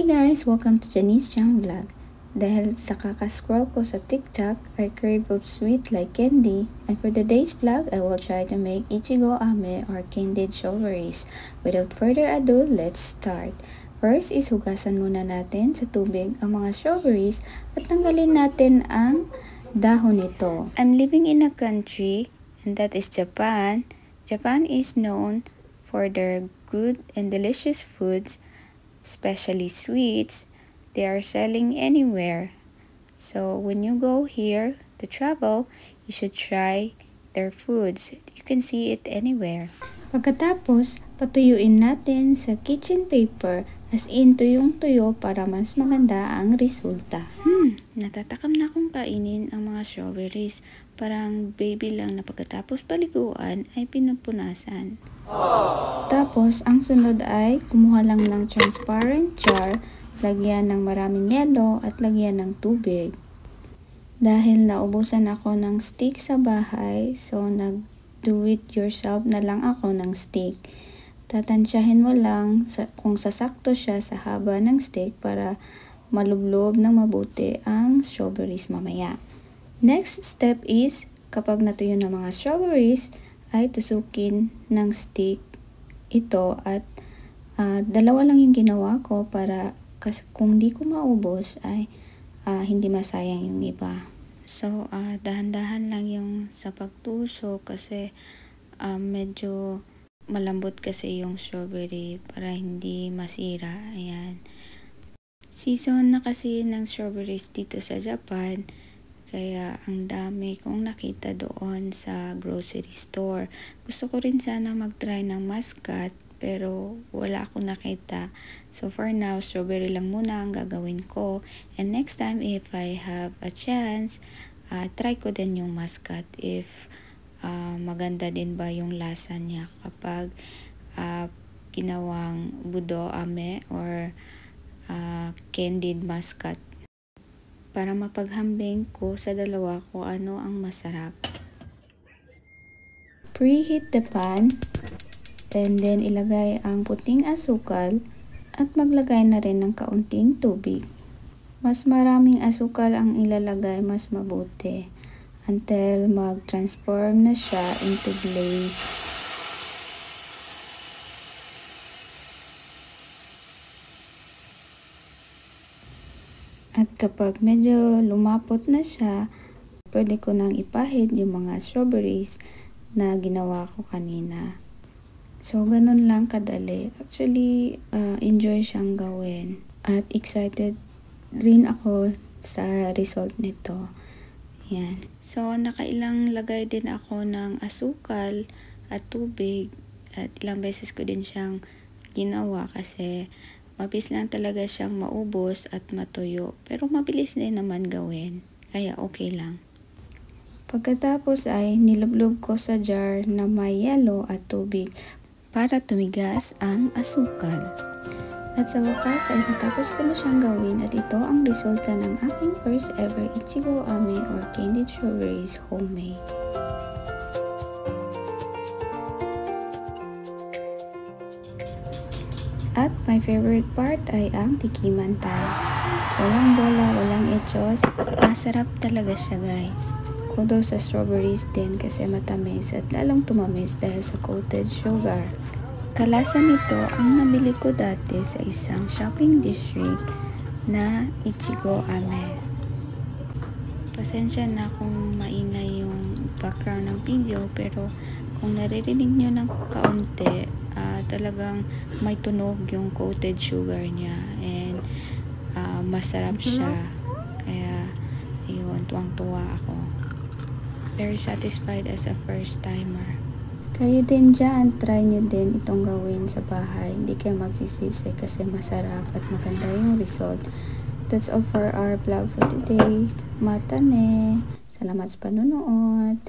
guys! Welcome to Janice Chang Vlog. Dahil sa kakascroll ko sa TikTok, I crave of sweet like candy. And for today's vlog, I will try to make Ichigo Ame or candied strawberries. Without further ado, let's start. First is hugasan muna natin sa tubig ang mga strawberries at tanggalin natin ang dahon nito. I'm living in a country and that is Japan. Japan is known for their good and delicious foods, especially sweets. They are selling anywhere. So when you go here to travel, you should try their foods. You can see it anywhere. Pagkatapos, patuyuin natin sa kitchen paper, as in tuyong-tuyo para mas maganda ang resulta. Natatakam na akong kainin ang mga strawberries. Parang baby lang na pagkatapos paliguan ay pinupunasan. Tapos, ang sunod ay kumuha lang ng transparent jar, lagyan ng maraming yelo at lagyan ng tubig. Dahil naubusan ako ng stick sa bahay, so nag-do-it-yourself na lang ako ng stick. Tatansyahin mo lang kung sasakto siya sa haba ng stick para malublob ng mabuti ang strawberries mamaya. Next step is, kapag natuyo na mga strawberries, ay tusukin ng stick ito at dalawa lang yung ginawa ko para kung di ko maubos ay hindi masayang yung iba. So, dahan-dahan lang yung sa pagtuso kasi medyo malambot kasi yung strawberry para hindi masira. Ayan. Season na kasi ng strawberries dito sa Japan. Kaya ang dami kong nakita doon sa grocery store. Gusto ko rin sana mag-try ng muscat pero wala akong nakita. So for now, strawberry lang muna ang gagawin ko. And next time if I have a chance, try ko din yung muscat if maganda din ba yung lasa niya kapag ginawang budo ame or candied muscat. Para mapaghambing ko sa dalawa kung ano ang masarap. Preheat the pan and then ilagay ang puting asukal at maglagay na rin ng kaunting tubig. Mas maraming asukal ang ilalagay mas mabuti until mag-transform na siya into glaze. At kapag medyo lumapot na siya, pwede ko nang ipahid yung mga strawberries na ginawa ko kanina. So, ganun lang kadali. Actually, enjoy siyang gawin. At excited rin ako sa result nito. Yan. So, nakailang lagay din ako ng asukal at tubig. At ilang beses ko din siyang ginawa kasi mabilis lang talaga siyang maubos at matuyo. Pero mabilis din naman gawin. Kaya okay lang. Pagkatapos ay nilublob ko sa jar na may yelo at tubig para tumigas ang asukal. At sa wakas ay natapos ko na siyang gawin at ito ang resulta ng aking first ever Ichigo Ame or candied strawberries homemade. At my favorite part ay ang tikiman time. Walang bola, walang echos. Masarap talaga siya guys. Kudos sa strawberries din kasi matamis at lalong tumamis dahil sa coated sugar. Kalasa nito ang nabili ko dati sa isang shopping district na Ichigo Ame. Pasensya na kung maingay yung background ng video pero kung naririnig nyo ng kaunti, talagang may tunog yung coated sugar niya and masarap siya. Kaya yun, tuwang-tuwa ako. Very satisfied as a first timer. Kayo din dyan, try nyo din itong gawin sa bahay. Hindi kayo magsisisi kasi masarap at maganda yung result. That's all for our vlog for today. Matane! Salamat sa panunood!